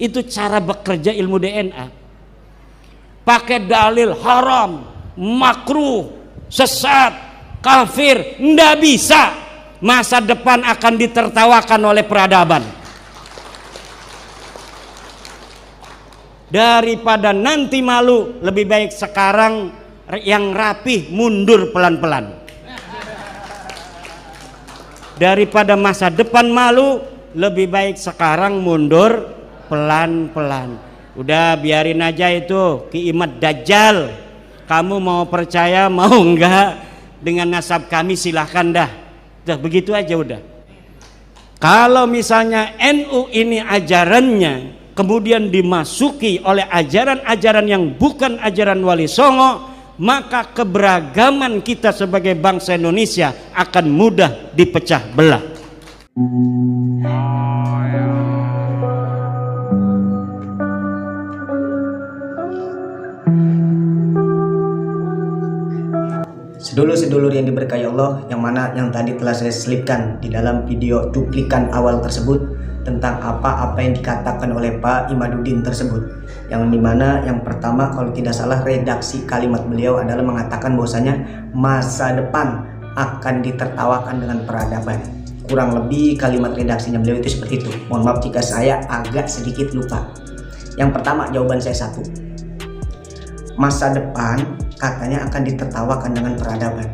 Itu cara bekerja ilmu DNA. Pakai dalil haram, makruh, sesat, kafir, ndak bisa. Masa depan akan ditertawakan oleh peradaban. Daripada nanti malu, lebih baik sekarang yang rapih mundur pelan-pelan. Daripada masa depan malu, lebih baik sekarang mundur pelan-pelan. Udah biarin aja itu kiamat dajjal. Kamu mau percaya mau enggak dengan nasab kami, silahkan dah. Udah begitu aja udah. Kalau misalnya NU ini ajarannya kemudian dimasuki oleh ajaran-ajaran yang bukan ajaran Wali Songo, maka keberagaman kita sebagai bangsa Indonesia akan mudah dipecah belah. Sedulur-sedulur yang diberkahi Allah, yang tadi telah saya selipkan di dalam video cuplikan awal tersebut tentang apa-apa yang dikatakan oleh Pak Imaduddin tersebut, yang dimana yang pertama kalau tidak salah redaksi kalimat beliau adalah mengatakan bahwasanya masa depan akan ditertawakan dengan peradaban. Kurang lebih kalimat redaksinya beliau itu seperti itu. Mohon maaf jika saya agak sedikit lupa. Yang pertama, jawaban saya satu. Masa depan katanya akan ditertawakan dengan peradaban.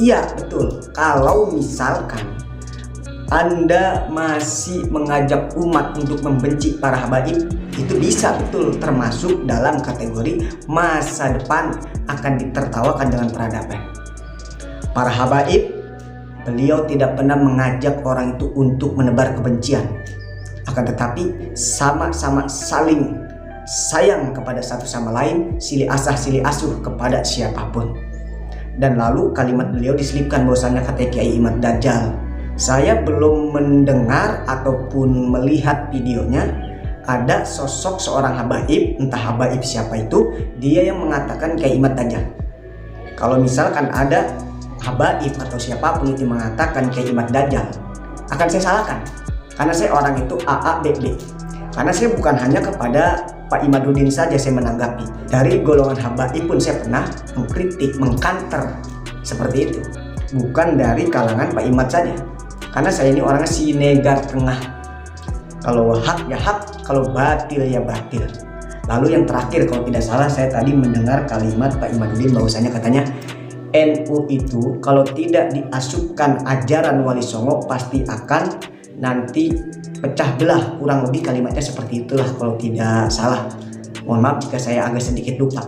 Iya betul, kalau misalkan Anda masih mengajak umat untuk membenci para habaib, itu bisa betul termasuk dalam kategori masa depan akan ditertawakan dengan peradaban. Para habaib, beliau tidak pernah mengajak orang itu untuk menebar kebencian, akan tetapi sama-sama saling sayang kepada satu sama lain, silih asah silih asuh kepada siapapun. Dan lalu kalimat beliau diselipkan bahwasanya kata Kiai Imad Dajjal. Saya belum mendengar ataupun melihat videonya ada sosok seorang habaib, entah habaib siapa itu, dia yang mengatakan Kiai Imad Dajjal. Kalau misalkan ada habaib atau siapapun itu mengatakan Kiai Imad Dajjal, akan saya salahkan, karena saya orang itu AABB. Karena saya bukan hanya kepada Pak Imaduddin saja saya menanggapi, dari golongan habaib pun saya pernah mengkritik, mengkanter seperti itu, bukan dari kalangan Pak Imad saja. Karena saya ini orangnya sinegar tengah, kalau hak ya hak, kalau batil ya batil. Lalu yang terakhir kalau tidak salah saya tadi mendengar kalimat Pak Imaduddin bahwasanya katanya NU itu kalau tidak diasupkan ajaran Wali Songo pasti akan nanti pecah belah, kurang lebih kalimatnya seperti itulah kalau tidak salah. Mohon maaf jika saya agak sedikit lupa.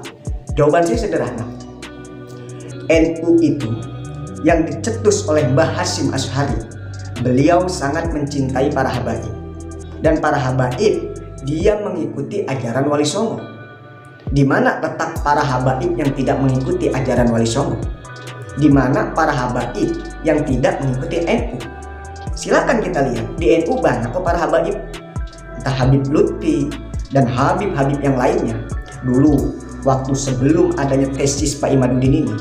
Jawaban saya sederhana. NU itu yang dicetus oleh Mbah Hasyim Asy'ari, beliau sangat mencintai para habaib, dan para habaib dia mengikuti ajaran Wali Songo. Di mana letak para habaib yang tidak mengikuti ajaran Wali Songo? Di mana para habaib yang tidak mengikuti NU? Silakan kita lihat di NU banyak kok para habaib, entah Habib Lutfi dan Habib-Habib yang lainnya. Dulu waktu sebelum adanya tesis Pak Imaduddin ini,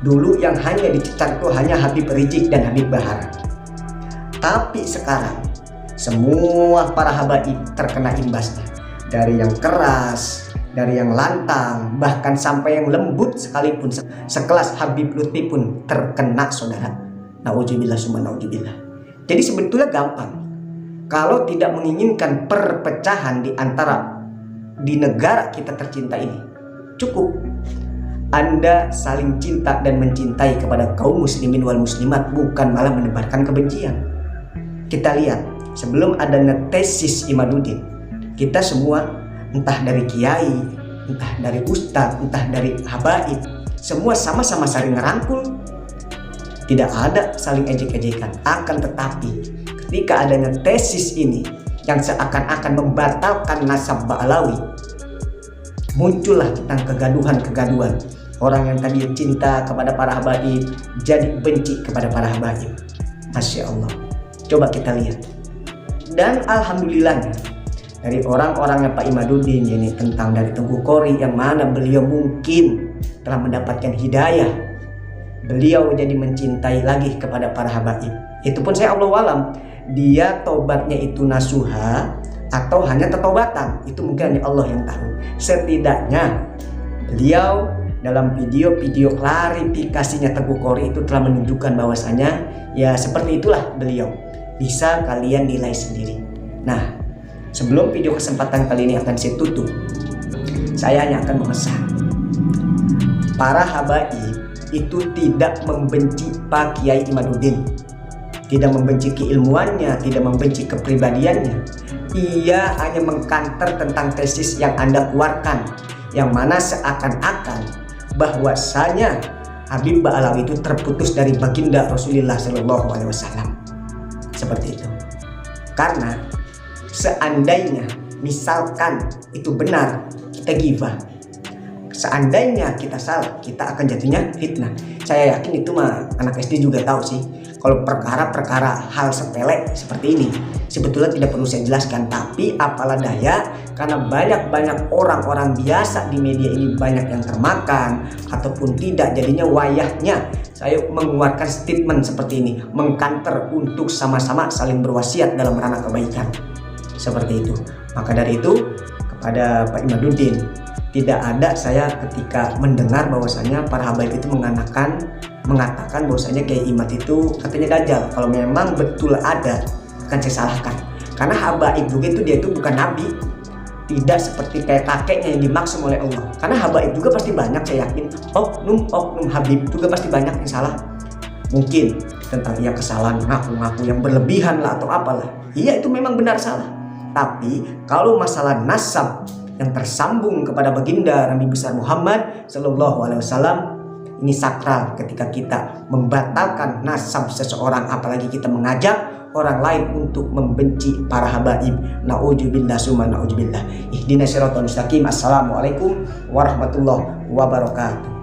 dulu yang hanya dicecar itu hanya Habib Rizik dan Habib Bahara. Tapi sekarang semua para habaib terkena imbasnya, dari yang keras, dari yang lantang, bahkan sampai yang lembut sekalipun, sekelas Habib Lutfi pun terkena, saudara. Nauzubillah summa nauzubillah. Jadi sebetulnya gampang. Kalau tidak menginginkan perpecahan di negara kita tercinta ini, cukup Anda saling cinta dan mencintai kepada kaum muslimin wal muslimat, bukan malah menebarkan kebencian. Kita lihat sebelum adanya tesis Imaduddin, kita semua entah dari kiai, entah dari ustadz, entah dari habaib, semua sama-sama saling ngerangkul. Tidak ada saling ejek-ejekan. Akan tetapi ketika adanya tesis ini yang seakan-akan membatalkan nasab Ba'alawi, muncullah tentang kegaduhan-kegaduhan. Orang yang tadi cinta kepada para habaib jadi benci kepada para habaib. Masya Allah. Coba kita lihat. Dan alhamdulillahnya dari orang-orangnya Pak Imaduddin ini, tentang dari Tengku Qori, yang mana beliau mungkin telah mendapatkan hidayah, beliau jadi mencintai lagi kepada para habaib. Itu pun saya Allah alam, dia tobatnya itu nasuha atau hanya tetaubatan, itu mungkin hanya Allah yang tahu. Setidaknya beliau dalam video-video klarifikasinya Teguh Qori itu telah menunjukkan bahwasanya ya seperti itulah beliau. Bisa kalian nilai sendiri. Nah, sebelum video kesempatan kali ini akan saya tutup, saya hanya akan memesan para habaib itu tidak membenci Pak Kiai Imaduddin, tidak membenci keilmuannya, tidak membenci kepribadiannya. Ia hanya mengkanter tentang tesis yang Anda keluarkan, yang mana seakan-akan bahwasanya Habib Ba'alawi itu terputus dari baginda Rasulullah Shallallahu Alaihi Wasallam. Seperti itu. Karena seandainya misalkan itu benar, kita gibah. Seandainya kita salah, kita akan jatuhnya fitnah. Saya yakin itu mah anak SD juga tahu sih. Kalau perkara-perkara hal sepele seperti ini sebetulnya tidak perlu saya jelaskan, tapi apalah daya karena banyak orang-orang biasa di media ini banyak yang termakan ataupun tidak, jadinya wayahnya saya mengeluarkan statement seperti ini, mengkanter untuk sama-sama saling berwasiat dalam ranah kebaikan. Seperti itu. Maka dari itu kepada Pak Imaduddin, tidak ada saya ketika mendengar bahwasanya para habaib itu mengatakan bahwasanya Kiai Imad itu katanya dajjal. Kalau memang betul ada, akan saya salahkan. Karena habaib juga itu dia itu bukan nabi, tidak seperti kayak kakeknya yang dimaksud oleh Allah. Karena habaib juga pasti banyak, saya yakin oknum habib juga pasti banyak yang salah. Mungkin tentang ia kesalahan ngaku-ngaku yang berlebihan lah atau apalah, iya itu memang benar salah. Tapi kalau masalah nasab yang tersambung kepada baginda Nabi besar Muhammad Sallallahu Alaihi Wasallam, ini sakral. Ketika kita membatalkan nasab seseorang, apalagi kita mengajak orang lain untuk membenci para habaib, na'udzubillah summa na'udzubillah. Ihdinas siratal mustaqim. Assalamualaikum warahmatullahi wabarakatuh.